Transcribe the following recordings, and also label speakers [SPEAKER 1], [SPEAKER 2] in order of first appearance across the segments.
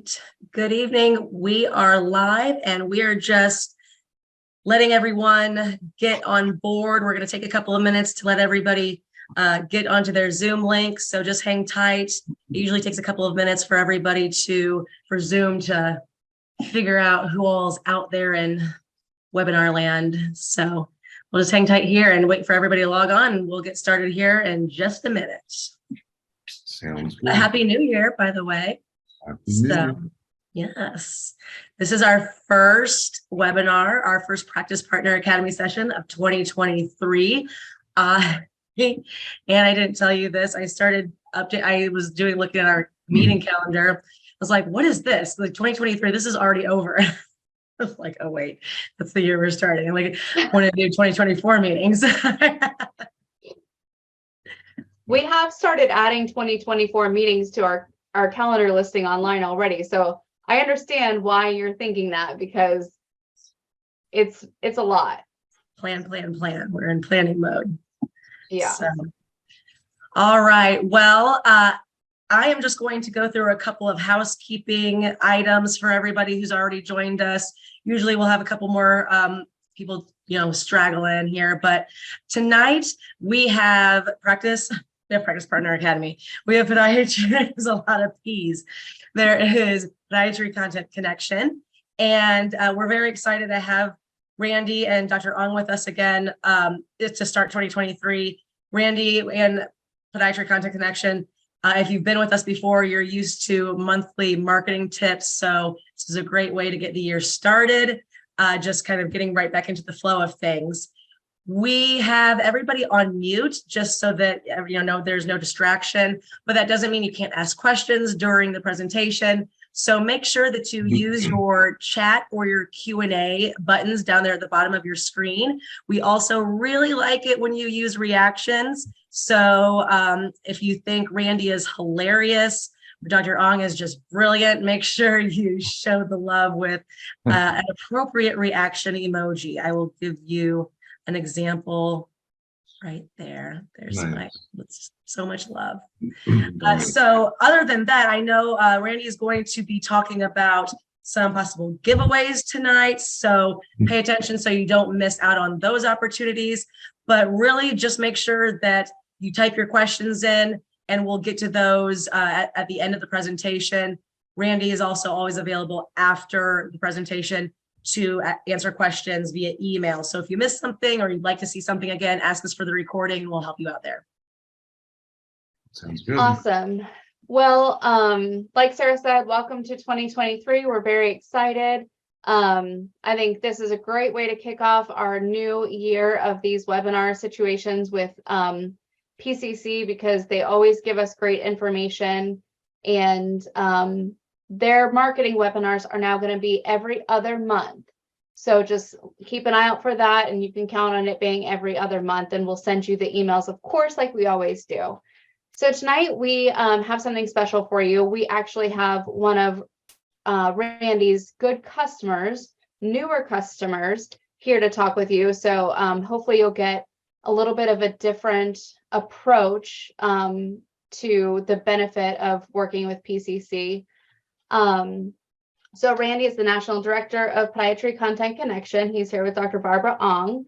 [SPEAKER 1] right. Good evening. We are live and we are just letting everyone get on board. We're going to take a couple of minutes to let everybody get onto their Zoom link. So just hang tight. It usually takes a couple of minutes for everybody for Zoom to figure out who all's out there in webinar land. So we'll just hang tight here and wait for everybody to log on. And we'll get started here in just a minute.
[SPEAKER 2] Sounds good.
[SPEAKER 1] Happy New Year, by the way.
[SPEAKER 2] Happy New Year.
[SPEAKER 1] Yes, this is our first webinar, our first Practice Partner Academy session of 2023. And I didn't tell you this. I was looking at our meeting calendar. I was like, what is this? Like 2023, this is already over. I was like, oh wait, that's the year we're starting. I'm like, I want to do 2024 meetings.
[SPEAKER 3] We have started adding 2024 meetings to our calendar listing online already. So I understand why you're thinking that, because it's a lot.
[SPEAKER 1] Plan. We're in planning mode.
[SPEAKER 3] Yeah.
[SPEAKER 1] So, all right. Well, I am just going to go through a couple of housekeeping items for everybody who's already joined us. Usually we'll have a couple more people, straggle in here, but tonight we have Practice Partner Academy. We have podiatry. There's a lot of P's. There is Podiatry Content Connection. And we're very excited to have Randy and Dr. Aung with us again to start 2023. Randy and Podiatry Content Connection. If you've been with us before, you're used to monthly marketing tips. So this is a great way to get the year started, just kind of getting right back into the flow of things. We have everybody on mute just so that there's no distraction, but that doesn't mean you can't ask questions during the presentation. So make sure that you use your chat or your Q&A buttons down there at the bottom of your screen. We also really like it when you use reactions. So if you think Randy is hilarious, Dr. Aung is just brilliant, make sure you show the love with an appropriate reaction emoji. I will give you an example right there. There's nice. So much love. So other than that, I know Randy is going to be talking about some possible giveaways tonight. So pay attention so you don't miss out on those opportunities, but really just make sure that you type your questions in and we'll get to those at the end of the presentation. Randy is also always available after the presentation to answer questions via email. So if you missed something or you'd like to see something again, ask us for the recording and we'll help you out there.
[SPEAKER 2] Sounds good.
[SPEAKER 3] Awesome. Well, like Sarah said, welcome to 2023. We're very excited. I think this is a great way to kick off our new year of these webinar situations with PCC, because they always give us great information, and their marketing webinars are now going to be every other month. So just keep an eye out for that, and you can count on it being every other month, and we'll send you the emails, of course, like we always do. So tonight we have something special for you. We actually have one of Randy's good customers, newer customers, here to talk with you. So hopefully you'll get a little bit of a different approach to the benefit of working with PCC. So Randy is the National Director of Podiatry Content Connection. He's here with Dr. Barbara Aung,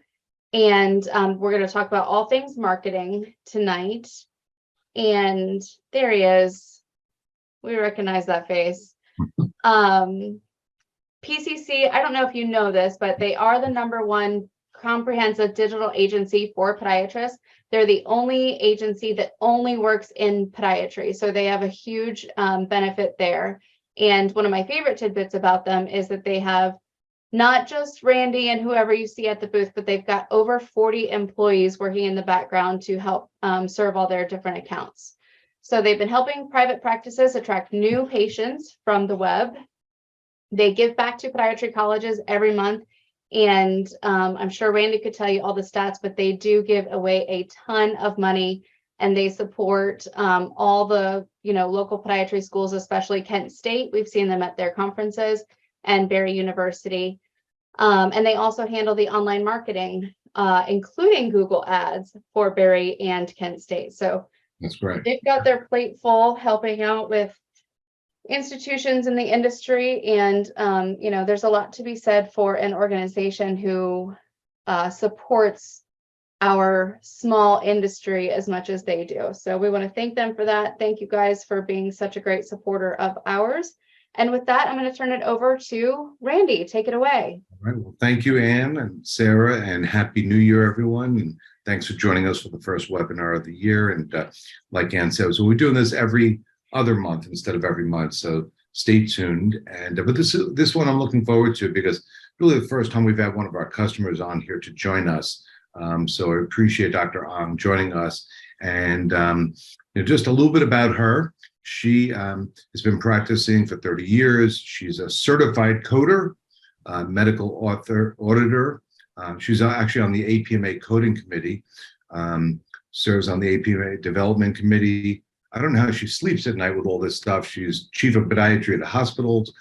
[SPEAKER 3] and we're going to talk about all things marketing tonight. And there he is. We recognize that face. PCC, I don't know if you know this, but they are the #1 comprehensive digital agency for podiatrists. They're the only agency that only works in podiatry. So they have a huge benefit there. And one of my favorite tidbits about them is that they have not just Randy and whoever you see at the booth, but they've got over 40 employees working in the background to help serve all their different accounts. So they've been helping private practices attract new patients from the web. They give back to podiatry colleges every month. And I'm sure Randy could tell you all the stats, but they do give away a ton of money, and they support all the local podiatry schools, especially Kent State. We've seen them at their conferences, and Barry University. And they also handle the online marketing, including Google Ads for Barry and Kent State. So
[SPEAKER 2] that's great.
[SPEAKER 3] They've got their plate full helping out with institutions in the industry, and there's a lot to be said for an organization who supports our small industry as much as they do. So we want to thank them for that. Thank you guys for being such a great supporter of ours. And with that, I'm going to turn it over to Randy. Take it away.
[SPEAKER 2] All right. Well, thank you, Ann and Sarah, and Happy New Year, everyone. And thanks for joining us for the first webinar of the year. And like Ann said, so we're doing this every other month instead of every month. So stay tuned. And but this one I'm looking forward to, because really the first time we've had one of our customers on here to join us. So I appreciate Dr. Aung joining us. And just a little bit about her. She has been practicing for 30 years. She's a certified coder, medical auditor. She's actually on the APMA coding committee, serves on the APMA development committee. I don't know how she sleeps at night with all this stuff. She's chief of podiatry at the hospitals,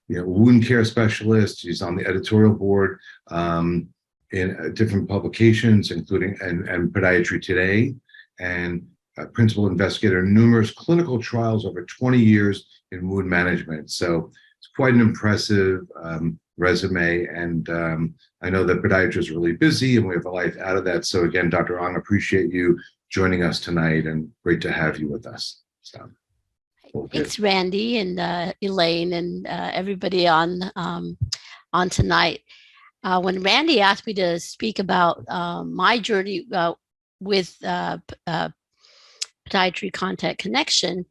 [SPEAKER 2] wound care specialist. She's on the editorial board in different publications, including and Podiatry Today, and principal investigator in numerous clinical trials over 20 years in wound management. So it's quite an impressive resume. And I know that podiatrists are really busy and we have a life out of that. So again, Dr. Aung, appreciate you joining us tonight, and great to have you with us. So,
[SPEAKER 4] thanks, Randy and Elaine and everybody on tonight. When Randy asked me to speak about my journey with Podiatry Content Connection,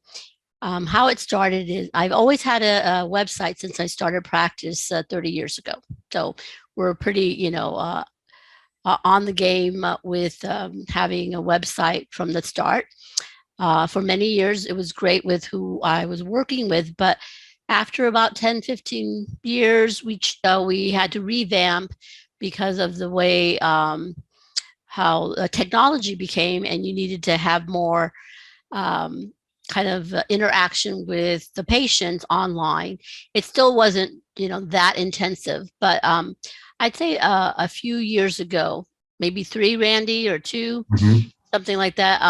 [SPEAKER 4] how it started is I've always had a website since I started practice 30 years ago. So we're pretty, on the game with having a website from the start. For many years, it was great with who I was working with, but after about 10, 15 years, we had to revamp because of the way how technology became, and you needed to have more kind of interaction with the patients online. It still wasn't, that intensive, but I'd say a few years ago, maybe 3, Randy, or 2, something like that.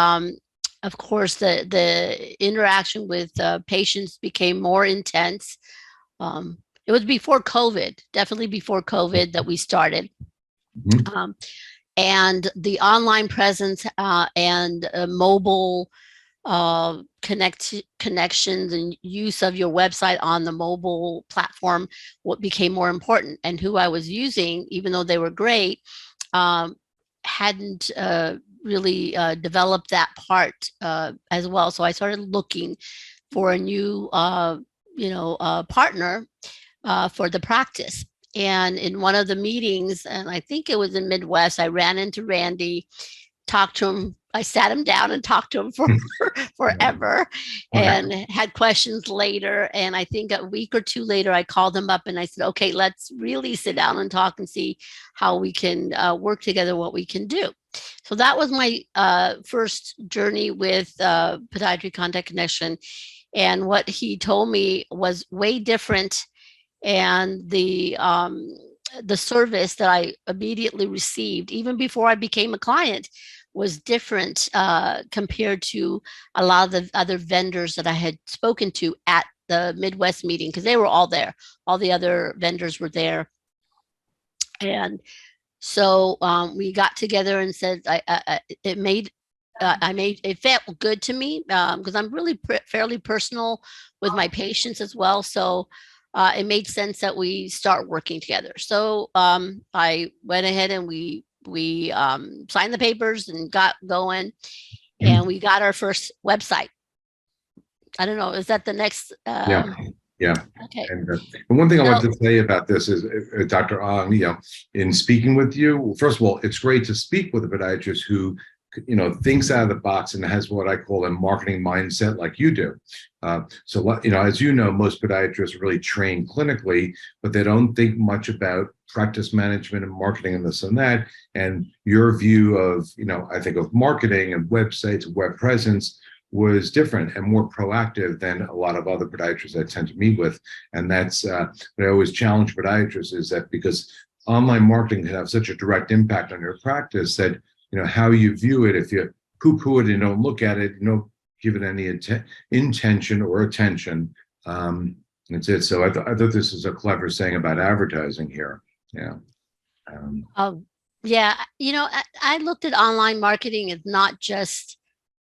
[SPEAKER 4] Of course, the interaction with patients became more intense. It was before COVID, definitely before COVID, that we started. And the online presence and mobile connections and use of your website on the mobile platform, what became more important. And who I was using, even though they were great, hadn't really developed that part as well. So I started looking for a new, partner for the practice. And in one of the meetings, and I think it was in Midwest, I ran into Randy, talked to him. I sat him down and talked to him for forever, and had questions later. And I think a week or 2 later, I called him up and I said, okay, let's really sit down and talk and see how we can work together, what we can do. So that was my first journey with Podiatry Content Connection. And what he told me was way different. And the service that I immediately received, even before I became a client, was different compared to a lot of the other vendors that I had spoken to at the Midwest meeting, because they were all there. All the other vendors were there. And so we got together and said, it felt good to me because I'm really fairly personal with my patients as well. So it made sense that we start working together. So I went ahead and we signed the papers and got going, and we got our first website. I don't know, is that the next?
[SPEAKER 2] Yeah.
[SPEAKER 4] Okay.
[SPEAKER 2] And one thing I want to say about this is, Dr. Aung, in speaking with you, first of all, it's great to speak with a podiatrist who, thinks out of the box and has what I call a marketing mindset like you do. So, as you know, most podiatrists really train clinically, but they don't think much about practice management and marketing and this and that. And your view of, I think of marketing and websites, web presence was different and more proactive than a lot of other podiatrists I tend to meet with. And that's what I always challenge podiatrists, is that because online marketing can have such a direct impact on your practice, that how you view it, if you poo-poo it and don't look at it, you don't give it any intention or attention, That's it. So I thought this is a clever saying about advertising here. Yeah. Um,
[SPEAKER 4] Yeah, I looked at online marketing as not just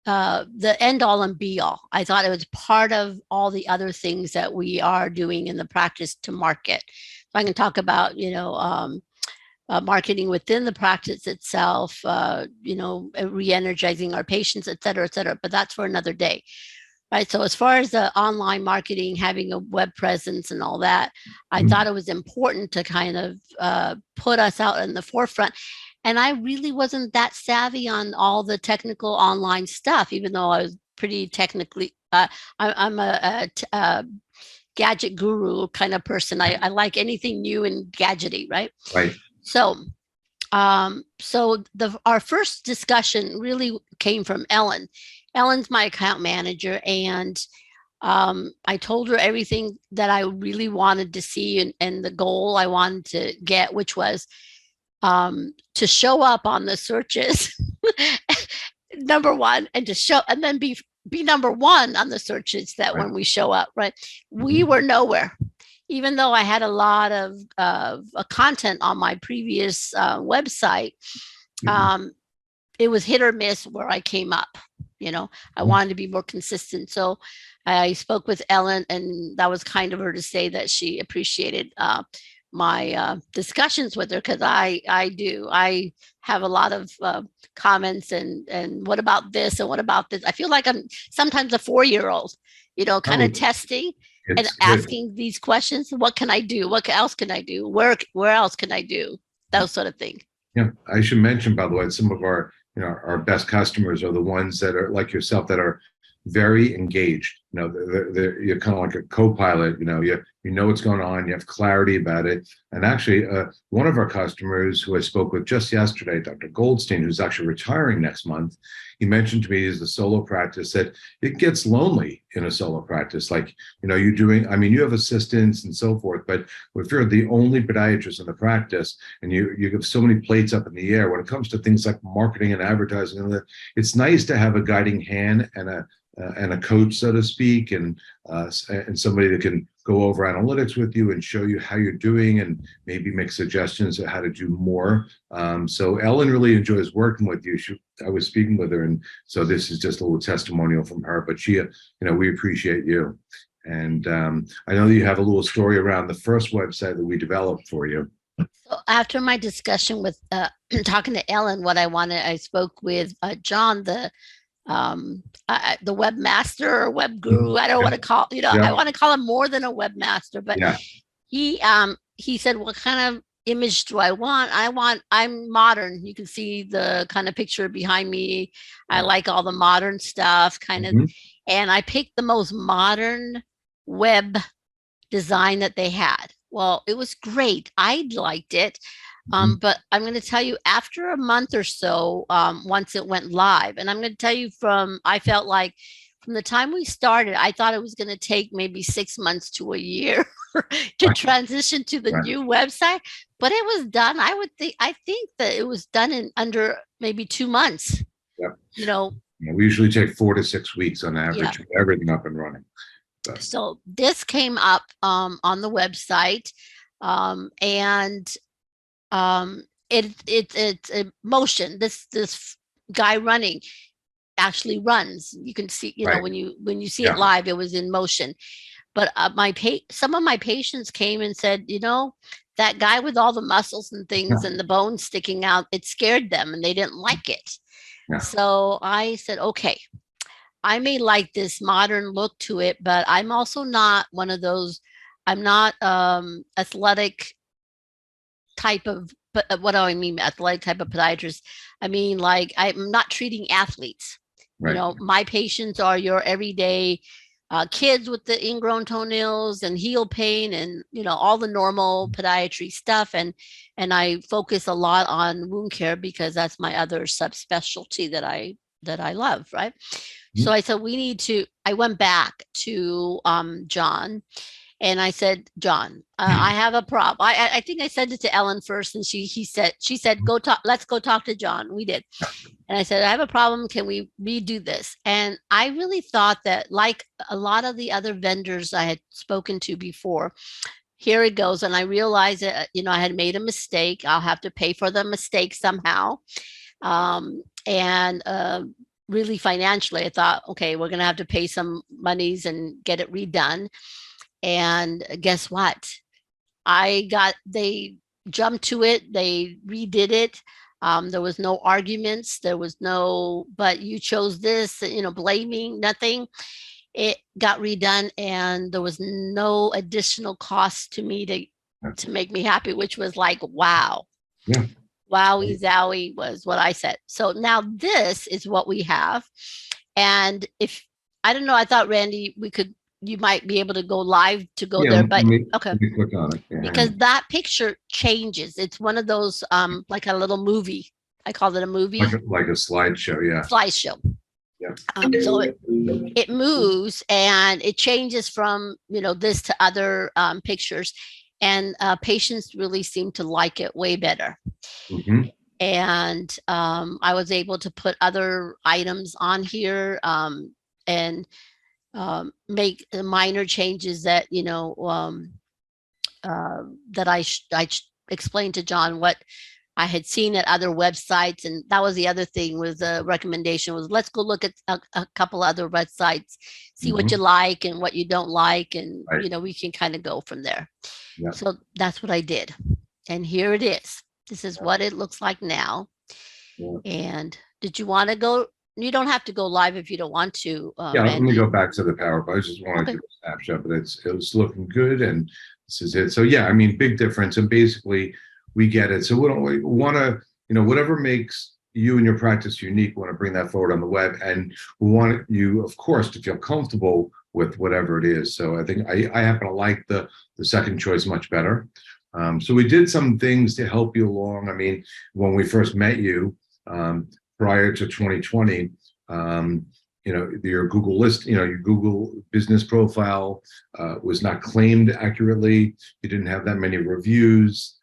[SPEAKER 4] the end all and be all. I thought it was part of all the other things that we are doing in the practice to market. So I can talk about, marketing within the practice itself, re-energizing our patients, et cetera, et cetera. But that's for another day. Right. So as far as the online marketing, having a web presence and all that, I thought it was important to kind of put us out in the forefront. And I really wasn't that savvy on all the technical online stuff, even though I was pretty technically, I'm a gadget guru kind of person. I like anything new and gadgety, right?
[SPEAKER 2] right.
[SPEAKER 4] So our first discussion really came from Ellen. Ellen's my account manager, and I told her everything that I really wanted to see and the goal I wanted to get, which was to show up on the searches, number one, and to show and then be number one on the searches that
[SPEAKER 2] Right.
[SPEAKER 4] when we show up, right? We were nowhere. Even though I had a lot of content on my previous website, it was hit or miss where I came up. I wanted to be more consistent. So I spoke with Ellen, and that was kind of her to say that she appreciated my discussions with her, because I have a lot of comments and what about this and what about this. I feel like I'm sometimes a 4-year-old, kind of testing and asking these questions. What can I do? What else can I do? Where else can I do? Those sort of things.
[SPEAKER 2] Yeah, I should mention, by the way, some of our our best customers are the ones that are like yourself, that are very engaged. You're kind of like a co-pilot. You know what's going on. You have clarity about it. And actually, one of our customers who I spoke with just yesterday, Dr. Goldstein, who's actually retiring next month, he mentioned to me as a solo practice that it gets lonely in a solo practice. Like, you're doing, you have assistants and so forth, but if you're the only podiatrist in the practice and you have so many plates up in the air, when it comes to things like marketing and advertising, it's nice to have a guiding hand and a coach, so to speak, and somebody that can go over analytics with you and show you how you're doing and maybe make suggestions of how to do more. So Ellen really enjoys working with you. I was speaking with her, and so this is just a little testimonial from her, but she, we appreciate you. And I know that you have a little story around the first website that we developed for you.
[SPEAKER 4] So after my discussion with talking to Ellen, I spoke with John, the webmaster or web guru. I don't want to call, I want to call him more than a webmaster, but he said, what kind of image do I want? I'm modern. You can see the kind of picture behind me. I like all the modern stuff kind of, and I picked the most modern web design that they had. Well, it was great. I liked it. But I'm going to tell you, after a month or so, once it went live, and I'm going to tell you I felt like from the time we started, I thought it was going to take maybe 6 months to a year to transition to the new website, but it was done. I think that it was done in under maybe 2 months.
[SPEAKER 2] Yep.
[SPEAKER 4] We
[SPEAKER 2] usually take 4 to 6 weeks on average to get everything up and running.
[SPEAKER 4] So this came up on the website, and it's a motion. This guy running actually runs. You can see, when you see it live, it was in motion. But some of my patients came and said, that guy with all the muscles and things and the bones sticking out, it scared them and they didn't like it. So I said, okay, I may like this modern look to it, but I'm also not one of those, I'm not athletic type of, but what do I mean athletic type of podiatrist? I mean, like, I'm not treating athletes. My patients are your everyday kids with the ingrown toenails and heel pain and, all the normal podiatry stuff. And I focus a lot on wound care because that's my other subspecialty that I love. Right. So I said, I went back to John, And I said, John, I have a problem. I think I said it to Ellen first, and she said, go talk. Let's go talk to John. We did. And I said, I have a problem. Can we redo this? And I really thought that, like a lot of the other vendors I had spoken to before, here it goes. And I realized that, I had made a mistake. I'll have to pay for the mistake somehow. And really financially, I thought, okay, we're going to have to pay some monies and get it redone. And guess what? They jumped to it. They redid it. There was no arguments. There was no, but you chose this, blaming, nothing. It got redone, and there was no additional cost to me to make me happy, which was like, wow.
[SPEAKER 2] Yeah.
[SPEAKER 4] Wowie zowie was what I said. So now this is what we have. And I don't know, I thought, Randy, you might be able to go live to go there, but okay.
[SPEAKER 2] Let me click on it. Yeah.
[SPEAKER 4] Because that picture changes. It's one of those, like a little movie. I call it a movie.
[SPEAKER 2] Like a slideshow, yeah.
[SPEAKER 4] Slideshow.
[SPEAKER 2] Yeah.
[SPEAKER 4] So it moves and it changes from, this to other pictures. And patients really seem to like it way better.
[SPEAKER 2] Mm-hmm.
[SPEAKER 4] And I was able to put other items on here and make minor changes that, that I explained to John what I had seen at other websites. And that was the other thing, was the recommendation was, let's go look at a couple other websites, see what you like and what you don't like. And,
[SPEAKER 2] right.
[SPEAKER 4] We can kind of go from there.
[SPEAKER 2] Yeah.
[SPEAKER 4] So that's what I did. And here it is. This is what it looks like now. Yeah. And did you want to go? You don't have to go live if you don't want to.
[SPEAKER 2] Yeah,
[SPEAKER 4] Randy.
[SPEAKER 2] let me go back to the PowerPoint. I just wanted to do a snapshot, but it was looking good, and this is it. So yeah, I mean, big difference, and basically we get it. So we want to, whatever makes you and your practice unique, we want to bring that forward on the web, and we want you, of course, to feel comfortable with whatever it is. So I think I happen to like the second choice much better. So we did some things to help you along. I mean, when we first met you, prior to 2020, your Google list, your Google business profile was not claimed accurately. You didn't have that many reviews.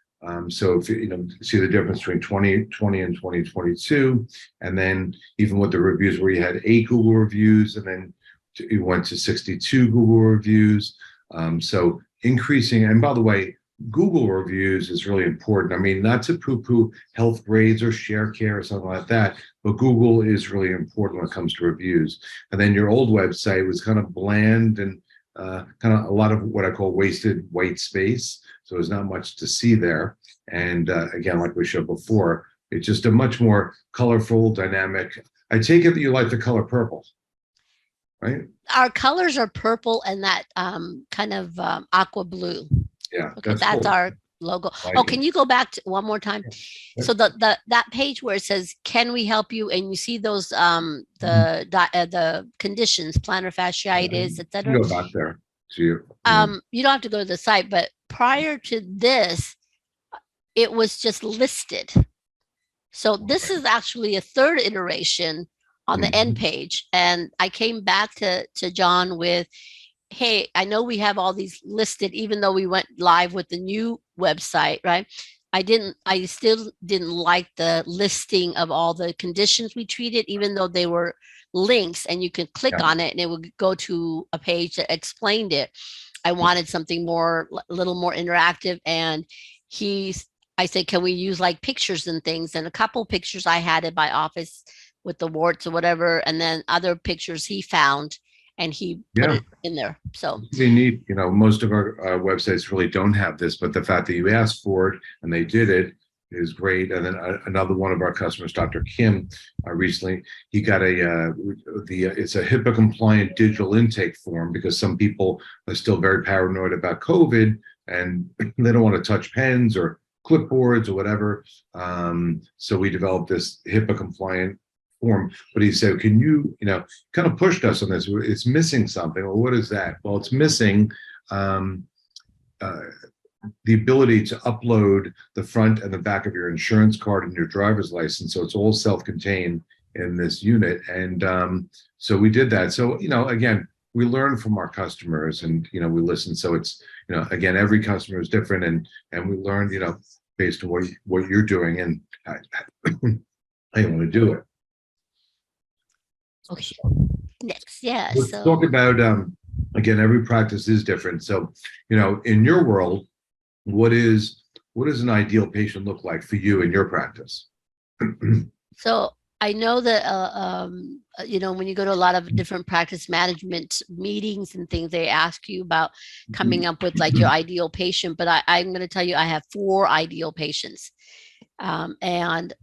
[SPEAKER 2] So if you see the difference between 2020 and 2022, and then even with the reviews where you had 8 Google reviews, and then you went to 62 Google reviews. So increasing, and by the way, Google reviews is really important. I mean, not to poo-poo health grades or share care or something like that, but Google is really important when it comes to reviews. And then your old website was kind of bland and kind of a lot of what I call wasted white space. So there's not much to see there. And again, like we showed before, it's just a much more colorful, dynamic. I take it that you like the color purple, right?
[SPEAKER 4] Our colors are purple and that kind of aqua blue.
[SPEAKER 2] Yeah,
[SPEAKER 4] okay, that's cool. Our logo. Can you go back to one more time? Yeah. So that page where it says, "Can we help you?" and you see those the conditions, plantar fasciitis, etc.
[SPEAKER 2] Go back there. So you
[SPEAKER 4] don't have to go to the site, but prior to this, it was just listed. So this is actually a third iteration on the end page, and I came back to John with, hey, I know we have all these listed, even though we went live with the new website, right? I still didn't like the listing of all the conditions we treated, even though they were links and you could click on it and it would go to a page that explained it. I wanted something a little more interactive. And I said, can we use like pictures and things? And a couple pictures I had in my office with the warts or whatever. And then other pictures he found and he put it in there. So
[SPEAKER 2] they need, most of our websites really don't have this, but the fact that you asked for it and they did it is great. And then another one of our customers, Dr. Kim, recently, he got it's a HIPAA compliant digital intake form because some people are still very paranoid about COVID and they don't want to touch pens or clipboards or whatever. So we developed this HIPAA compliant form, but he said, can you, kind of pushed us on this. It's missing something. Well, what is that? Well, it's missing the ability to upload the front and the back of your insurance card and your driver's license. So it's all self-contained in this unit. And so we did that. So, again, we learn from our customers, and we listen. So it's again, every customer is different, and we learn based on what you're doing, and I want to do it.
[SPEAKER 4] Okay. Next, yeah.
[SPEAKER 2] Let's
[SPEAKER 4] So
[SPEAKER 2] talk about again, every practice is different. So in your world, what does an ideal patient look like for you in your practice?
[SPEAKER 4] So I know that, when you go to a lot of different practice management meetings and things, they ask you about coming up with like your ideal patient. But I'm going to tell you, I have 4 ideal patients. And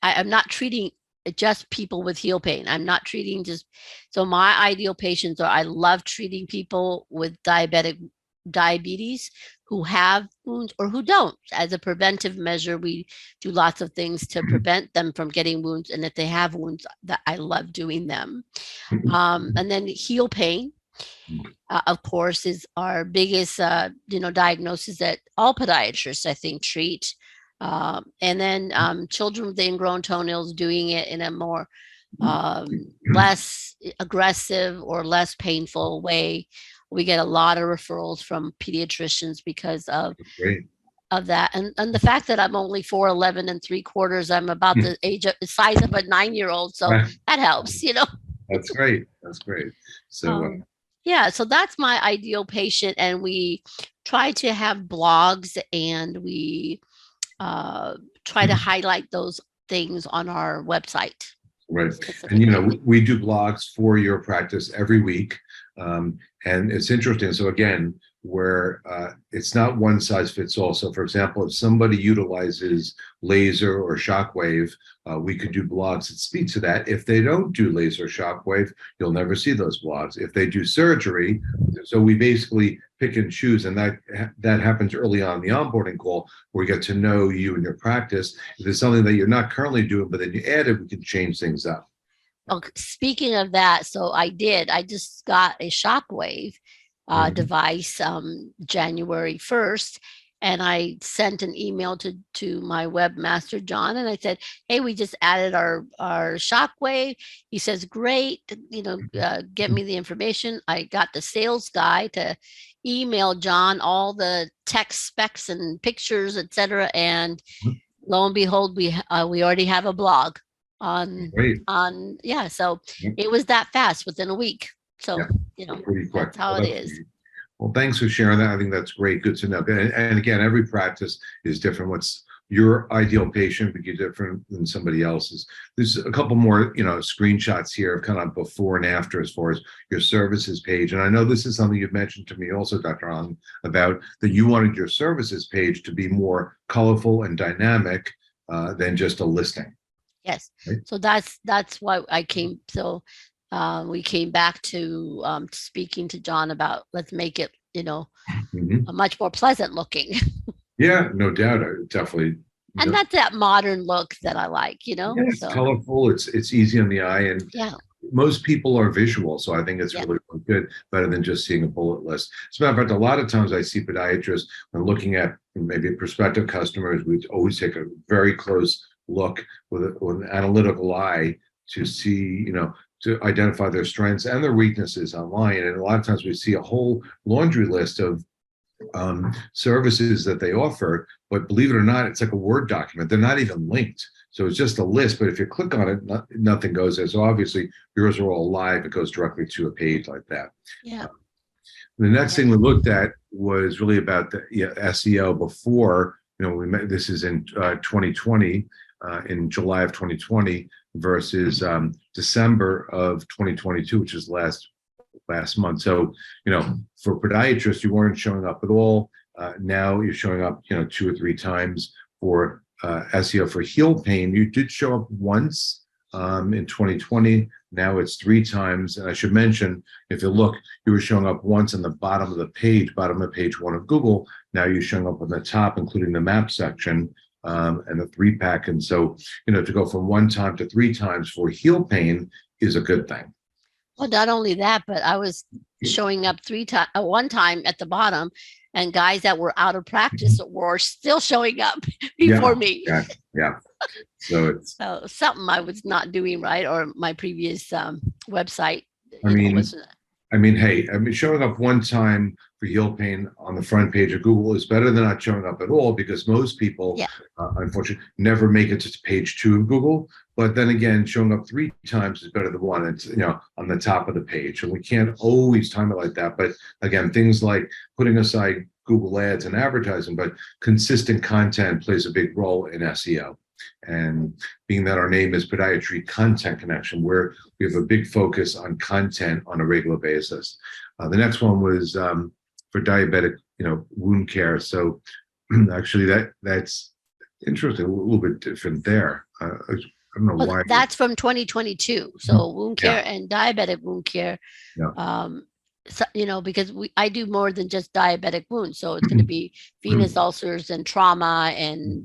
[SPEAKER 4] I'm not treating just people with heel pain. I'm not treating so my ideal patients I love treating people with diabetes who have wounds or who don't. As a preventive measure, we do lots of things to prevent them from getting wounds. And if they have wounds, that I love doing them. And then heel pain, of course, is our biggest, diagnosis that all podiatrists, I think, treat. And then children with ingrown toenails, doing it in a more less aggressive or less painful way. We get a lot of referrals from pediatricians because of that. And the fact that I'm only 4'11" and 3/4, I'm about the size of a 9-year-old. So that helps,
[SPEAKER 2] That's great. That's great. So
[SPEAKER 4] yeah, so that's my ideal patient. And we try to have blogs, and we try to highlight those things on our website.
[SPEAKER 2] Right. And, we do blogs for your practice every week. And it's interesting. So again, where it's not one size fits all. So for example, if somebody utilizes laser or shockwave, we could do blogs that speak to that. If they don't do laser or shockwave, you'll never see those blogs. If they do surgery, so we basically pick and choose, and that happens early on in the onboarding call, where we get to know you and your practice. If there's something that you're not currently doing, but then you add it, we can change things up.
[SPEAKER 4] Oh, speaking of that, so I just got a shockwave device January 1st, and I sent an email to my webmaster, John, and I said, hey, we just added our shockwave. He says, great, get me the information. I got the sales guy to email John all the tech specs and pictures, etc. And lo and behold, we already have a blog so it was that fast within a week. So
[SPEAKER 2] pretty quick.
[SPEAKER 4] That's how it is.
[SPEAKER 2] Great. Well, thanks for sharing that. I think that's great. Good to know. And again, every practice is different. What's your ideal patient would be different than somebody else's. There's a couple more, screenshots here of kind of before and after as far as your services page. And I know this is something you've mentioned to me also, Dr. Aung, about that you wanted your services page to be more colorful and dynamic than just a listing.
[SPEAKER 4] Yes.
[SPEAKER 2] Right?
[SPEAKER 4] So that's why I came. So we came back to speaking to John about let's make it, a much more pleasant looking.
[SPEAKER 2] Yeah, no doubt. Definitely.
[SPEAKER 4] And that's that modern look that I like,
[SPEAKER 2] Yeah, it's colorful. It's easy on the eye, and most people are visual, so I think it's really good, better than just seeing a bullet list. As a matter of fact, a lot of times I see podiatrists when looking at maybe prospective customers, we always take a very close look with an analytical eye to see, to identify their strengths and their weaknesses online. And a lot of times we see a whole laundry list of services that they offer, but believe it or not, it's like a Word document. They're not even linked. So it's just a list, but if you click on it, nothing goes there. So obviously yours are all live. It goes directly to a page like that.
[SPEAKER 4] Yeah.
[SPEAKER 2] The next thing we looked at was really about the SEO before, we met, this is in 2020, in July of 2020 versus December of 2022, which is last month. So, for podiatrists, you weren't showing up at all. Now you're showing up, 2 or 3 times. For SEO for heel pain, you did show up once in 2020. Now it's 3 times. And I should mention, if you look, you were showing up once on the bottom of page 1 of Google. Now you're showing up on the top, including the map section and the 3-pack. And so, to go from 1 time to 3 times for heel pain is a good thing.
[SPEAKER 4] Well, not only that, but I was showing up 1 time at the bottom, and guys that were out of practice were still showing up before me.
[SPEAKER 2] Yeah. So it's
[SPEAKER 4] something I was not doing right, or my previous website.
[SPEAKER 2] I mean, I mean, hey, I mean, showing up one time for heel pain on the front page of Google is better than not showing up at all, because most people,
[SPEAKER 4] Yeah.
[SPEAKER 2] unfortunately, never make it to page 2 of Google. But then again, showing up 3 times is better than one. It's, on the top of the page, and we can't always time it like that. But again, things like putting aside Google ads and advertising, but consistent content plays a big role in SEO. And being that our name is Podiatry Content Connection, where we have a big focus on content on a regular basis. The next one was for diabetic, wound care. So actually, that's interesting, a little bit different there. I don't know
[SPEAKER 4] Well,
[SPEAKER 2] why.
[SPEAKER 4] that's from 2022. So wound care
[SPEAKER 2] Yeah.
[SPEAKER 4] and diabetic wound care.
[SPEAKER 2] Yeah.
[SPEAKER 4] So, because I do more than just diabetic wounds. So it's going to be venous ulcers and trauma and,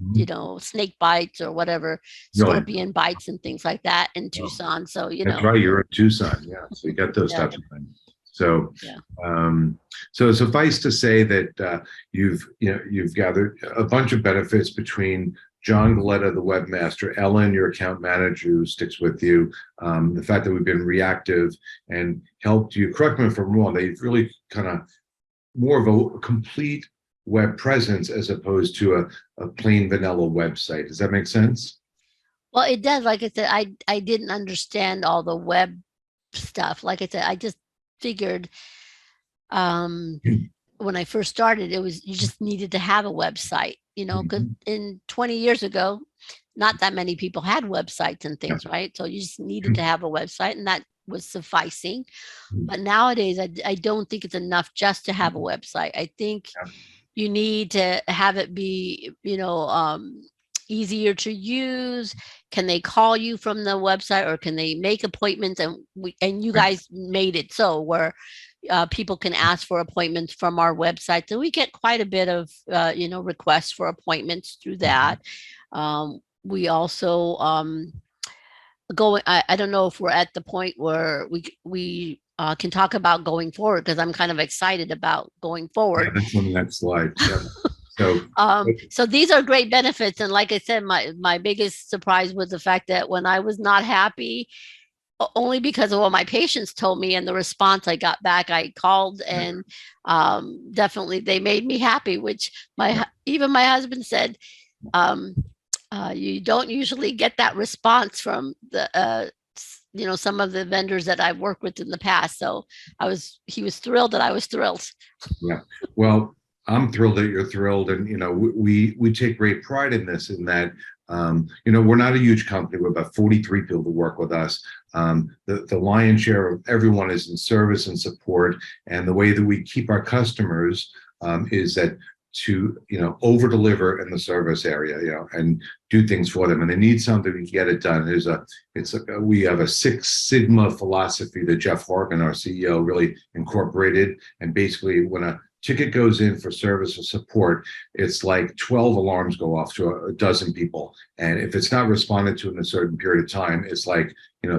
[SPEAKER 4] snake bites or whatever,
[SPEAKER 2] Really?
[SPEAKER 4] scorpion bites and things like that in
[SPEAKER 2] Wow.
[SPEAKER 4] Tucson. So,
[SPEAKER 2] That's right. You're in Tucson. Yeah. So you got those
[SPEAKER 4] Yeah.
[SPEAKER 2] types of things. So,
[SPEAKER 4] Yeah.
[SPEAKER 2] So suffice to say that you've gathered a bunch of benefits between John Galetta, the webmaster, Ellen, your account manager who sticks with you, the fact that we've been reactive and helped you. Correct me if I'm wrong. They've really kind of more of a complete web presence as opposed to a plain vanilla website. Does that make sense?
[SPEAKER 4] Well, it does. Like I said, I didn't understand all the web stuff. Like I said, I just figured when I first started, you just needed to have a website, because in 20 years ago, not that many people had websites and things, right? So you just needed to have a website, and that was sufficing. But nowadays, I don't think it's enough just to have a website. I think you need to have it be, easier to use. Can they call you from the website, or can they make appointments? And you guys made it so where people can ask for appointments from our website. So we get quite a bit of, requests for appointments through that. We also I don't know if we're at the point where we can talk about going forward, because I'm kind of excited about going forward.
[SPEAKER 2] Yeah, that's on the next slide. Yeah.
[SPEAKER 4] So these are great benefits. And like I said, my biggest surprise was the fact that when I was not happy, only because of what my patients told me and the response I got back, I called, and definitely they made me happy, which even my husband said, you don't usually get that response from the some of the vendors that I've worked with in the past. So he was thrilled that I was thrilled.
[SPEAKER 2] Yeah. Well, I'm thrilled that you're thrilled. And, we take great pride in this, in that, we're not a huge company. We're about 43 people that work with us. The lion's share of everyone is in service and support. And the way that we keep our customers is that to, over deliver in the service area, and do things for them. And they need something, we get it done. We have a Six Sigma philosophy that Jeff Harkin, our CEO, really incorporated. And basically, when a ticket goes in for service or support, it's like 12 alarms go off to a dozen people. And if it's not responded to in a certain period of time, it's like,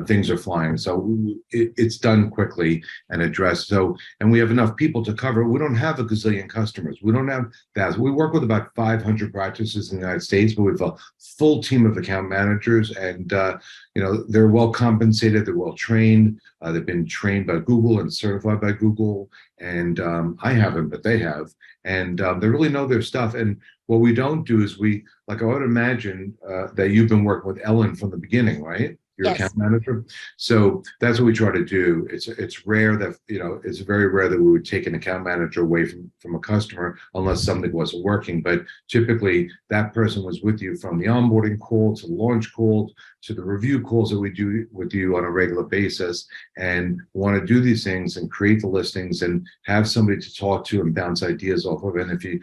[SPEAKER 2] things are flying. So it's done quickly and addressed. So, and we have enough people to cover. We don't have a gazillion customers. We don't have that. We work with about 500 practices in the United States, but we have a full team of account managers, and they're well compensated. They're well trained. They've been trained by Google and certified by Google. And I haven't, but they have. And they really know their stuff. And what we don't do is I would imagine that you've been working with Ellen from the beginning, right? Your
[SPEAKER 4] Yes.
[SPEAKER 2] account manager. So that's what we try to do. It's rare that, it's very rare that we would take an account manager away from a customer unless something wasn't working. But typically that person was with you from the onboarding call to the launch call to the review calls that we do with you on a regular basis, and want to do these things and create the listings and have somebody to talk to and bounce ideas off of. And if you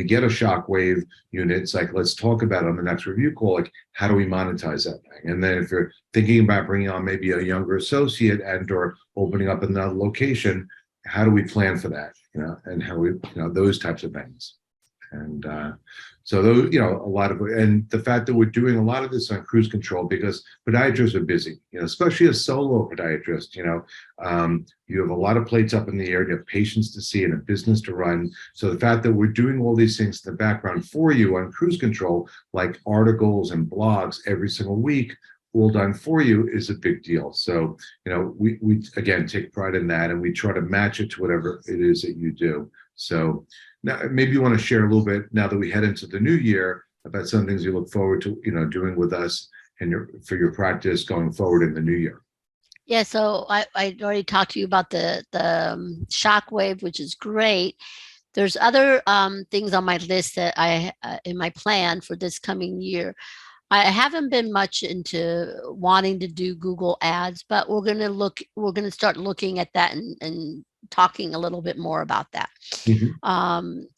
[SPEAKER 2] get a shockwave unit, it's like, let's talk about it on the next review call. Like, how do we monetize that thing? And then if you're thinking about bringing on maybe a younger associate and or opening up another location, how do we plan for that? And how we, those types of things. And so those, a lot of, and the fact that we're doing a lot of this on cruise control, because podiatrists are busy, especially a solo podiatrist, you have a lot of plates up in the air, you have patients to see and a business to run. So the fact that we're doing all these things in the background for you on cruise control, like articles and blogs every single week, all done for you is a big deal. So, we again take pride in that, and we try to match it to whatever it is that you do. So now maybe you want to share a little bit now that we head into the new year about some things you look forward to, doing with us and for your practice going forward in the new year.
[SPEAKER 4] Yeah, so I already talked to you about the shockwave, which is great. There's other things on my list that I in my plan for this coming year. I haven't been much into wanting to do Google ads, but we're going to start looking at that and talking a little bit more about that.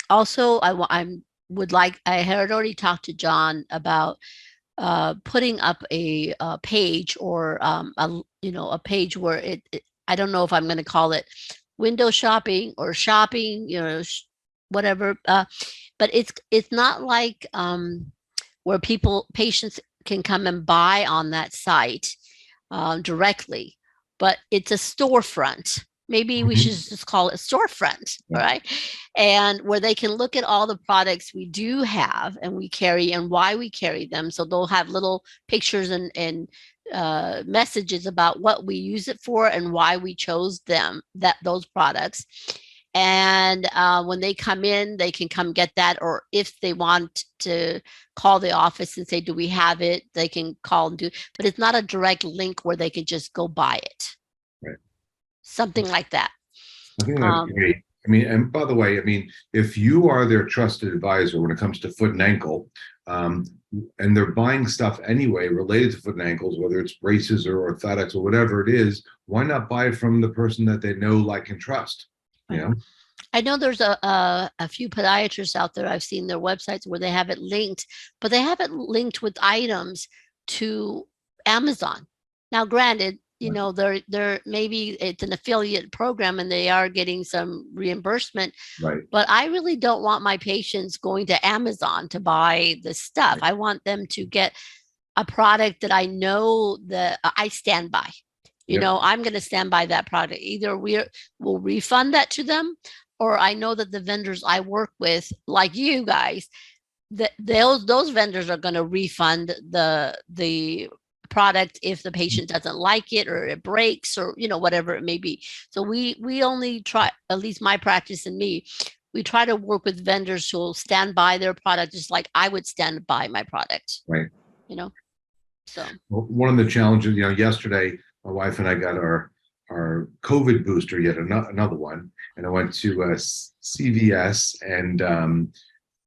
[SPEAKER 4] Also, I had already talked to John about putting up a page or a page where I don't know if I'm going to call it window shopping or shopping, whatever. But it's not like where patients can come and buy on that site directly, but it's a storefront. Maybe we should just call it storefront, right? And where they can look at all the products we do have and we carry and why we carry them. So they'll have little pictures and messages about what we use it for and why we chose those products. And when they come in, they can come get that. Or if they want to call the office and say, do we have it? They can call and do, but it's not a direct link where they can just go buy it.
[SPEAKER 2] Right.
[SPEAKER 4] Something like that.
[SPEAKER 2] I think that's great. And by the way, if you are their trusted advisor when it comes to foot and ankle, and they're buying stuff anyway related to foot and ankles, whether it's braces or orthotics or whatever it is, why not buy it from the person that they know, like, and trust?
[SPEAKER 4] I know there's a few podiatrists out there. I've seen their websites where they have it linked, but they have it linked with items to Amazon. Now, granted, they're maybe it's an affiliate program and they are getting some reimbursement,
[SPEAKER 2] right?
[SPEAKER 4] But I really don't want my patients going to Amazon to buy this stuff. Right. I want them to get a product that I know that I stand by. I'm going to stand by that product. Either we'll refund that to them, or I know that the vendors I work with, like you guys, those vendors are going to refund the product if the patient doesn't like it or it breaks or whatever it may be. So we only try, at least my practice and me, we try to work with vendors who will stand by their product just like I would stand by my product.
[SPEAKER 2] Right.
[SPEAKER 4] So
[SPEAKER 2] one of the challenges, yesterday my wife and I got our COVID booster, yet another one, and I went to CVS, and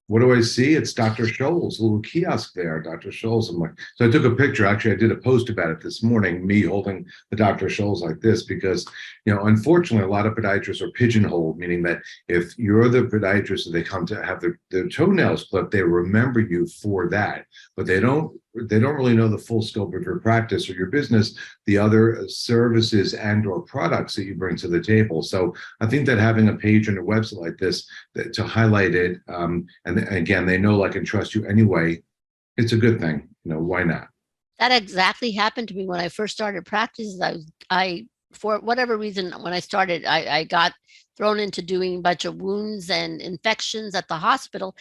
[SPEAKER 2] what do I see? It's Dr. Scholl's little kiosk there, Dr. Scholl's. I'm like, so I took a picture. Actually, I did a post about it this morning, me holding the Dr. Scholl's like this, because, unfortunately, a lot of podiatrists are pigeonholed, meaning that if you're the podiatrist and they come to have their toenails clipped, they remember you for that, but they don't really know the full scope of your practice or your business, the other services and or products that you bring to the table. So I think that having a page on a website like this to highlight it, and again, they know, like, and trust you anyway, it's a good thing. Why not?
[SPEAKER 4] That exactly happened to me when I first started practice. I for whatever reason, when I started, I got thrown into doing a bunch of wounds and infections at the hospital.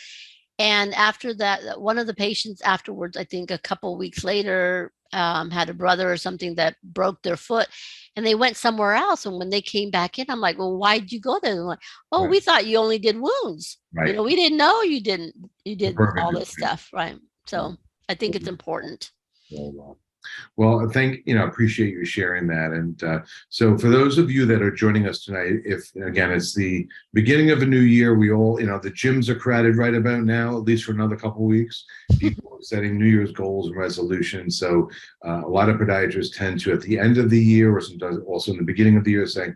[SPEAKER 4] And after that, one of the patients afterwards, I think a couple of weeks later, had a brother or something that broke their foot, and they went somewhere else. And when they came back in, I'm like, well, why'd you go there? They're like, oh, right. We thought you only did wounds.
[SPEAKER 2] Right.
[SPEAKER 4] We didn't know you did all this stuff. Right. So I think it's important.
[SPEAKER 2] Well, appreciate you sharing that. And so for those of you that are joining us tonight, again, it's the beginning of a new year, we all, the gyms are crowded right about now, at least for another couple of weeks. People are setting New Year's goals and resolutions. So a lot of podiatrists tend to, at the end of the year, or sometimes also in the beginning of the year, saying,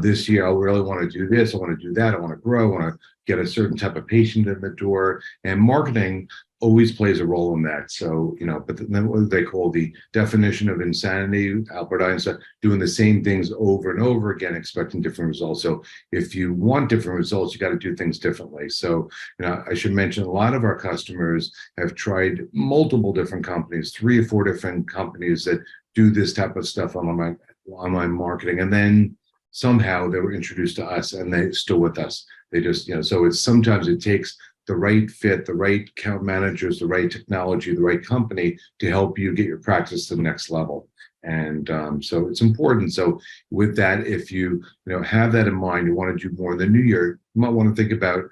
[SPEAKER 2] this year I really want to do this, I want to do that, I want to grow, I want to get a certain type of patient in the door. And marketing always plays a role in that. So, but then what they call the definition of insanity, Albert Einstein, doing the same things over and over again, expecting different results. So if you want different results, you got to do things differently. So, I should mention a lot of our customers have tried multiple different companies, 3 or 4 different companies that do this type of stuff on online marketing. And then somehow they were introduced to us and they're still with us. They just, so sometimes it takes the right fit, the right account managers, the right technology, the right company to help you get your practice to the next level. And so it's important. So with that, if you have that in mind, you want to do more in the new year, you might want to think about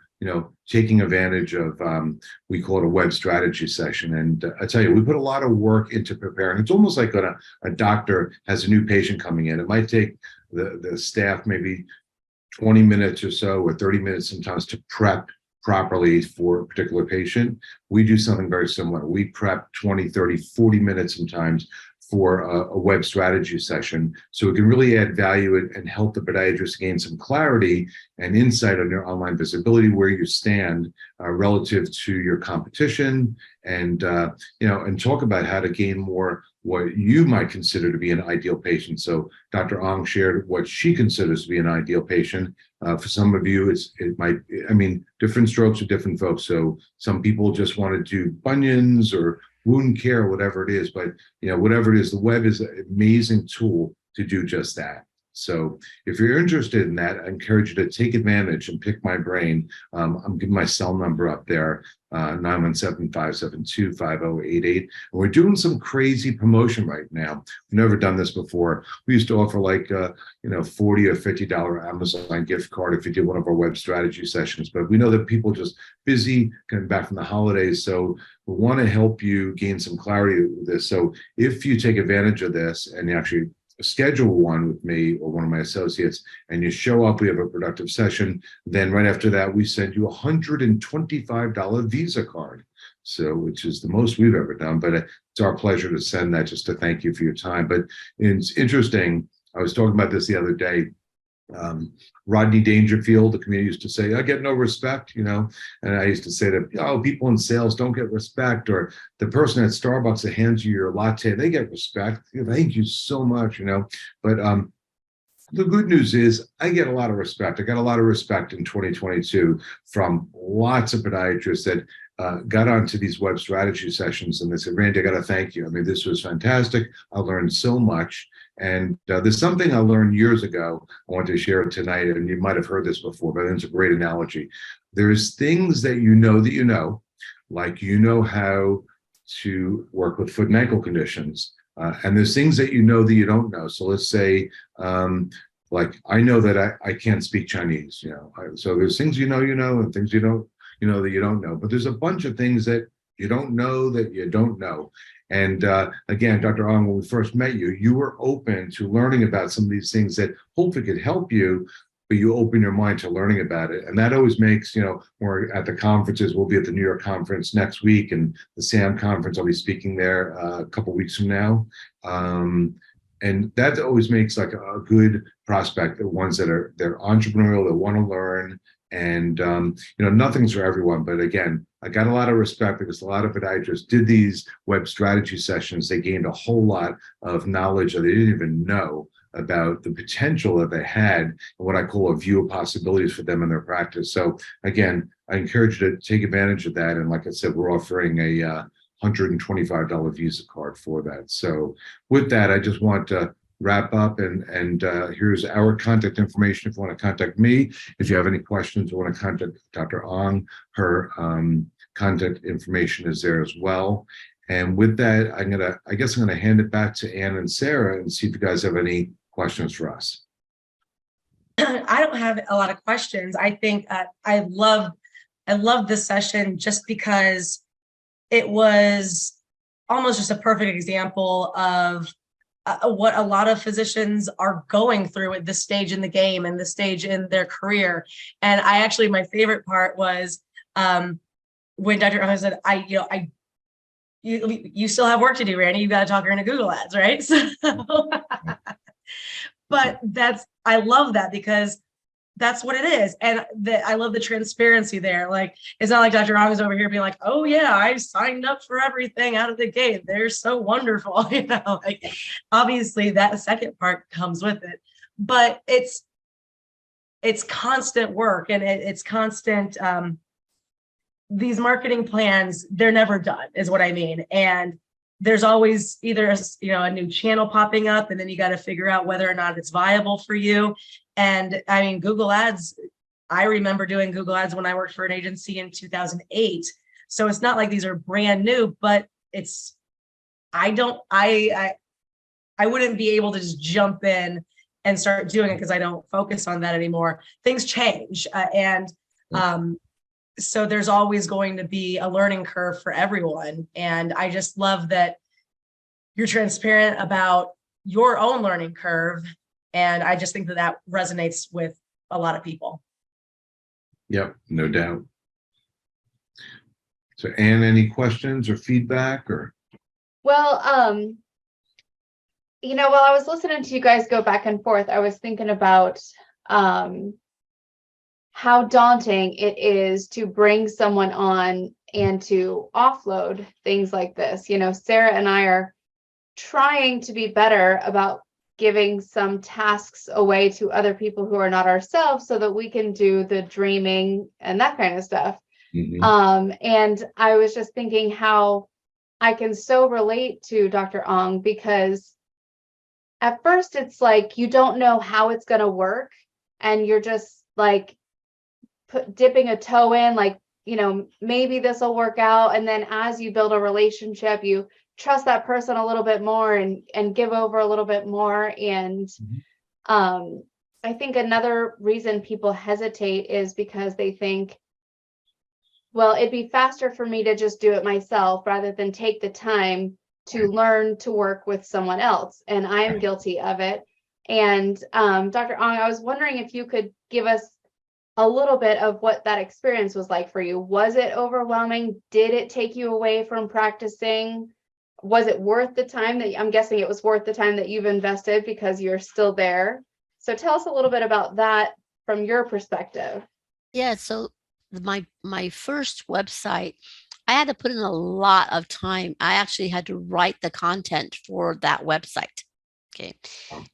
[SPEAKER 2] taking advantage of we call it a web strategy session. And I tell you, we put a lot of work into preparing. It's almost like when a doctor has a new patient coming in. It might take the staff maybe 20 minutes or so, or 30 minutes sometimes, to prep properly for a particular patient. We do something very similar. We prep 20, 30, 40 minutes sometimes for a web strategy session, so it can really add value and help the podiatrist gain some clarity and insight on your online visibility, where you stand relative to your competition, and and talk about how to gain more what you might consider to be an ideal patient. So Dr. Aung shared what she considers to be an ideal patient. For some of you, it might, different strokes for different folks. So some people just want to do bunions or wound care, whatever it is, but whatever it is, the web is an amazing tool to do just that. So if you're interested in that, I encourage you to take advantage and pick my brain. I'm giving my cell number up there, 917-572-5088. And we're doing some crazy promotion right now. We've never done this before. We used to offer like $40 or $50 Amazon gift card if you did one of our web strategy sessions. But we know that people are just busy coming back from the holidays. So we want to help you gain some clarity with this. So if you take advantage of this and you actually schedule one with me or one of my associates, and you show up, we have a productive session, then right after that, we send you a $125 Visa card. So, which is the most we've ever done, but it's our pleasure to send that just to thank you for your time. But it's interesting. I was talking about this the other day. Rodney Dangerfield, the community used to say, I get no respect, and I used to say that, people in sales don't get respect, or the person at Starbucks that hands you your latte, they get respect. Thank you so much, But the good news is I get a lot of respect. I got a lot of respect in 2022 from lots of podiatrists that got onto these web strategy sessions, and they said, Randy, I got to thank you. This was fantastic. I learned so much. And there's something I learned years ago I want to share tonight, and you might have heard this before, but it's a great analogy. There's things that like how to work with foot and ankle conditions. And there's things that that you don't know. So let's say, like I know that I can't speak Chinese, so there's things and things that you don't know. But there's a bunch of things that you don't know that you don't know. And again, Dr. Aung, when we first met you, you were open to learning about some of these things that hopefully could help you, but you open your mind to learning about it. And that always makes, we're at the conferences. We'll be at the New York conference next week, and the SAM conference, I'll be speaking there a couple of weeks from now. And that always makes like a good prospect, the ones they're entrepreneurial, that want to learn. And, nothing's for everyone. But again, I got a lot of respect because a lot of podiatrists did these web strategy sessions. They gained a whole lot of knowledge that they didn't even know about the potential that they had, and what I call a view of possibilities for them in their practice. So again, I encourage you to take advantage of that. And like I said, we're offering a $125 Visa card for that. So with that, I just want to wrap up, and here's our contact information if you want to contact me. If you have any questions or want to contact Dr. Aung, her contact information is there as well. And with that, I guess I'm gonna hand it back to Ann and Sarah and see if you guys have any questions for us.
[SPEAKER 1] I don't have a lot of questions. I think I love this session just because it was almost just a perfect example of what a lot of physicians are going through at this stage in the game and this stage in their career. And my favorite part was when Dr. Aung said, you still have work to do, Randy. You got to talk her into Google Ads, right? So, but I love that because that's what it is. And I love the transparency there. Like, it's not like Dr. Aung is over here being like, oh yeah, I signed up for everything out of the gate. They're so wonderful. Obviously that second part comes with it, but it's constant work, and it's constant, these marketing plans, they're never done is what I mean. And there's always either a new channel popping up, and then you got to figure out whether or not it's viable for you. And Google Ads, I remember doing Google Ads when I worked for an agency in 2008. So it's not like these are brand new, but it's, I wouldn't be able to just jump in and start doing it because I don't focus on that anymore. Things change. So there's always going to be a learning curve for everyone. And I just love that you're transparent about your own learning curve. And I just think that that resonates with a lot of people.
[SPEAKER 2] Yep, no doubt. So Anne, any questions or feedback or?
[SPEAKER 3] Well, while I was listening to you guys go back and forth, I was thinking about how daunting it is to bring someone on and to offload things like this. Sarah and I are trying to be better about giving some tasks away to other people who are not ourselves so that we can do the dreaming and that kind of stuff. And I was just thinking how I can so relate to Dr. Aung, because at first it's like you don't know how it's going to work, and you're just like dipping a toe in, like, maybe this will work out. And then as you build a relationship, you trust that person a little bit more and give over a little bit more. And I think another reason people hesitate is because they think, well, it'd be faster for me to just do it myself rather than take the time to learn to work with someone else. And I am guilty of it. And Dr. Aung, I was wondering if you could give us a little bit of what that experience was like for you. Was it overwhelming? Did it take you away from practicing? Was it worth the time that, I'm guessing it was worth the time that you've invested because you're still there. So tell us a little bit about that from your perspective.
[SPEAKER 4] Yeah, so my first website, I had to put in a lot of time. I actually had to write the content for that website. Okay.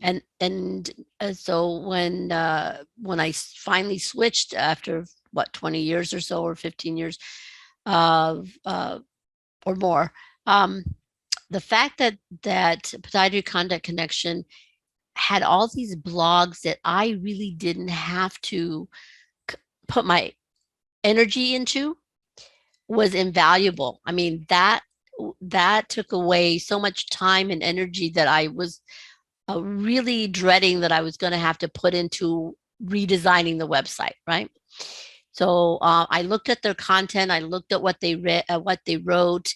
[SPEAKER 4] And so when I finally switched after 20 years or so, or 15 years or more, the fact that Podiatry Content Connection had all these blogs that I really didn't have to put my energy into was invaluable. I mean, that took away so much time and energy that I was really dreading that I was going to have to put into redesigning the website, right? So I looked at their content, I looked at what they read, what they wrote,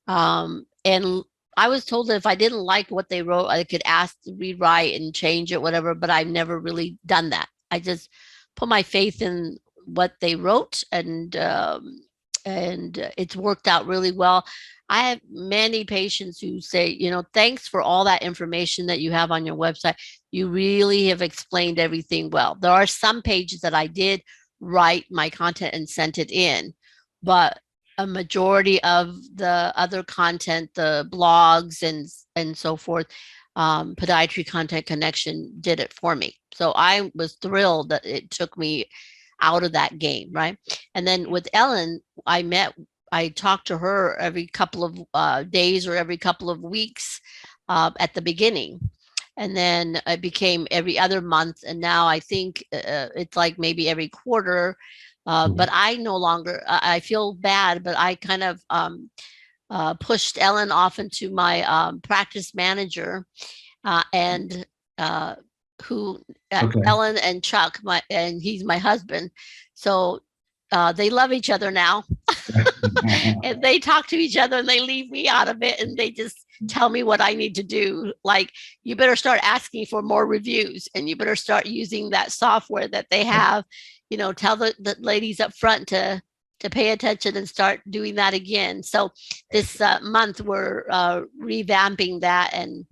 [SPEAKER 4] and I was told that if I didn't like what they wrote, I could ask to rewrite and change it, whatever. But I've never really done that. I just put my faith in what they wrote, and it's worked out really well. I have many patients who say, thanks for all that information that you have on your website. You really have explained everything well. There are some pages that I did write my content and sent it in, but a majority of the other content, the blogs and so forth, Podiatry Content Connection did it for me. So I was thrilled that it took me out of that game, right? And then with Ellen, I talked to her every couple of days or every couple of weeks at the beginning. And then it became every other month. And now I think it's like maybe every quarter. But I no longer, I feel bad, but I kind of pushed Ellen off into my practice manager and who Ellen and Chuck, and he's my husband. So they love each other now. And they talk to each other and they leave me out of it, and they just tell me what I need to do. Like, you better start asking for more reviews, and you better start using that software that they have. Tell the ladies up front to pay attention and start doing that again. So this month we're revamping that, and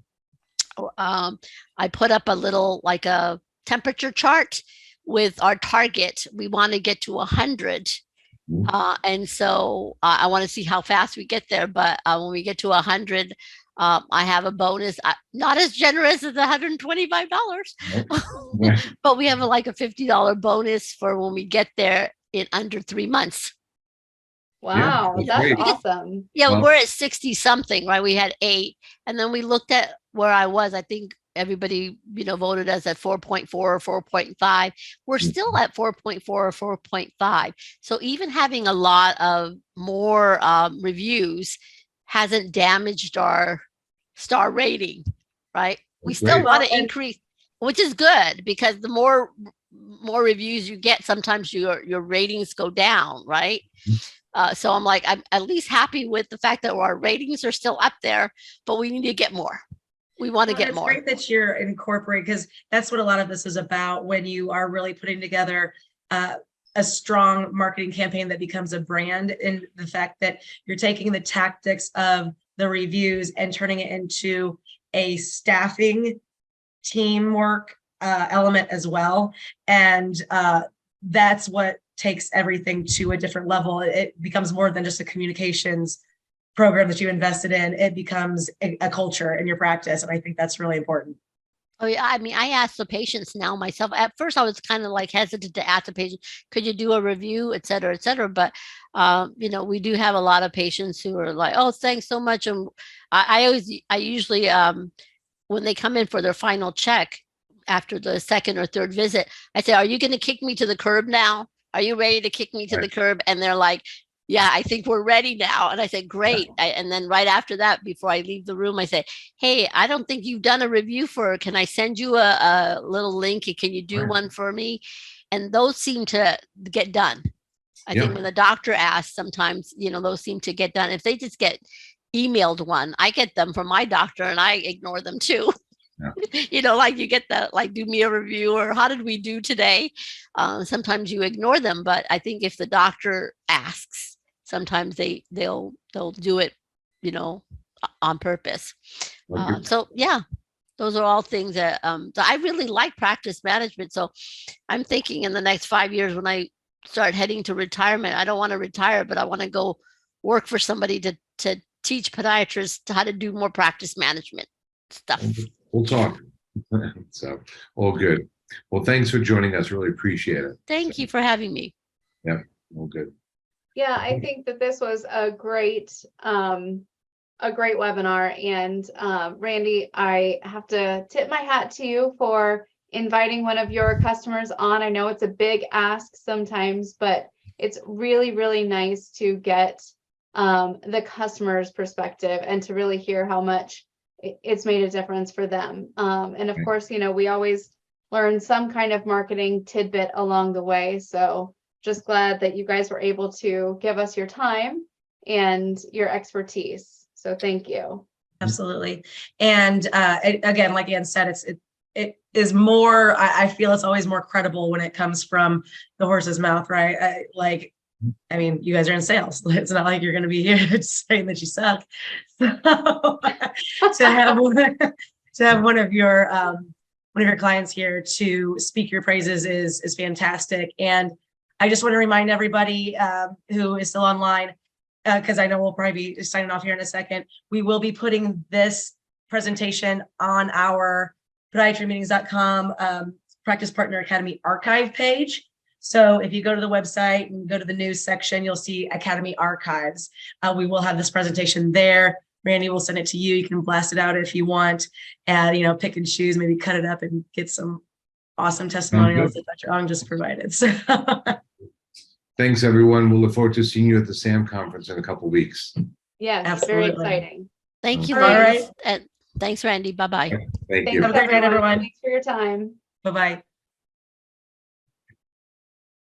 [SPEAKER 4] I put up a little, like a temperature chart with our target. We want to get to 100. And so I want to see how fast we get there. But when we get to 100, I have a bonus, not as generous as $125, but we have like a $50 bonus for when we get there in under 3 months.
[SPEAKER 3] Wow,
[SPEAKER 2] Yeah,
[SPEAKER 3] that's
[SPEAKER 2] great.
[SPEAKER 3] awesome.
[SPEAKER 4] Yeah,
[SPEAKER 2] Well,
[SPEAKER 4] we're at 60 something, right? We had 8, and then we looked at where I was. I think everybody, voted us at 4.4 or 4.5. We're still at 4.4 or 4.5. So even having a lot of more reviews hasn't damaged our star rating, right? We still
[SPEAKER 2] Great.
[SPEAKER 4] want to
[SPEAKER 1] Well, and-
[SPEAKER 4] increase, which is good, because the more reviews you get, sometimes your ratings go down, right? So I'm at least happy with the fact that our ratings are still up there, but we need to get more. We want to
[SPEAKER 1] Well,
[SPEAKER 4] get
[SPEAKER 1] it's
[SPEAKER 4] more.
[SPEAKER 1] great that you're incorporating, because that's what a lot of this is about, when you are really putting together a strong marketing campaign that becomes a brand, and the fact that you're taking the tactics of the reviews and turning it into a staffing teamwork element as well. And that's what takes everything to a different level. It becomes more than just a communications program that you invested in. It becomes a culture in your practice. And I think that's really important.
[SPEAKER 4] Oh yeah, I mean, I ask the patients now myself. At first, I was kind of hesitant to ask the patient, could you do a review, et cetera, et cetera. But we do have a lot of patients who are like, oh, thanks so much. And I usually, when they come in for their final check after the second or third visit, I say, are you going to kick me to the curb now? Are you ready to kick me to the curb? And they're like, yeah, I think we're ready now. And I said, great. And then right after that, before I leave the room, I say, hey, I don't think you've done a review can I send you a little link? Can you do one for me? And those seem to get done. I think when the doctor asks, sometimes, those seem to get done. If they just get emailed one, I get them from my doctor and I ignore them too.
[SPEAKER 2] Yeah.
[SPEAKER 4] You get the, do me a review, or how did we do today? Sometimes you ignore them, but I think if the doctor asks, sometimes they'll do it, on purpose. So yeah, those are all things that I really like practice management. So I'm thinking in the next 5 years, when I start heading to retirement, I don't want to retire, but I want to go work for somebody to teach podiatrists how to do more practice management stuff.
[SPEAKER 2] We'll talk. So all good. Well, thanks for joining us. Really appreciate it.
[SPEAKER 4] Thank you for having me.
[SPEAKER 2] Yeah, all good.
[SPEAKER 3] Yeah, I think that this was a great webinar. And Randy, I have to tip my hat to you for inviting one of your customers on. I know it's a big ask sometimes, but it's really, really nice to get the customer's perspective and to really hear how much it's made a difference for them. And of course, we always learn some kind of marketing tidbit along the way. So just glad that you guys were able to give us your time and your expertise. So thank you.
[SPEAKER 1] Absolutely. And again, like Ann said, it is more, I feel it's always more credible when it comes from the horse's mouth, right? I mean, you guys are in sales. It's not like you're going to be here saying that you suck. So to have one of your clients here to speak your praises is fantastic. And I just want to remind everybody who is still online, because I know we'll probably be signing off here in a second. We will be putting this presentation on our podiatrymeetings.com Practice Partner Academy archive page. So if you go to the website and go to the news section, you'll see Academy Archives. We will have this presentation there. Randy will send it to you. You can blast it out if you want, and pick and choose, maybe cut it up and get some awesome testimonials that Dr. Aung just provided. So
[SPEAKER 2] Thanks, everyone. We'll look forward to seeing you at the SAM conference in a couple of weeks.
[SPEAKER 3] Yes,
[SPEAKER 1] Absolutely.
[SPEAKER 3] very exciting.
[SPEAKER 4] Thank you,
[SPEAKER 1] All
[SPEAKER 4] ladies.
[SPEAKER 1] right.
[SPEAKER 4] And thanks, Randy. Bye-bye.
[SPEAKER 2] Thank
[SPEAKER 3] Thanks,
[SPEAKER 2] you.
[SPEAKER 1] Have a great night, everyone.
[SPEAKER 3] Thanks for your time.
[SPEAKER 1] Bye-bye.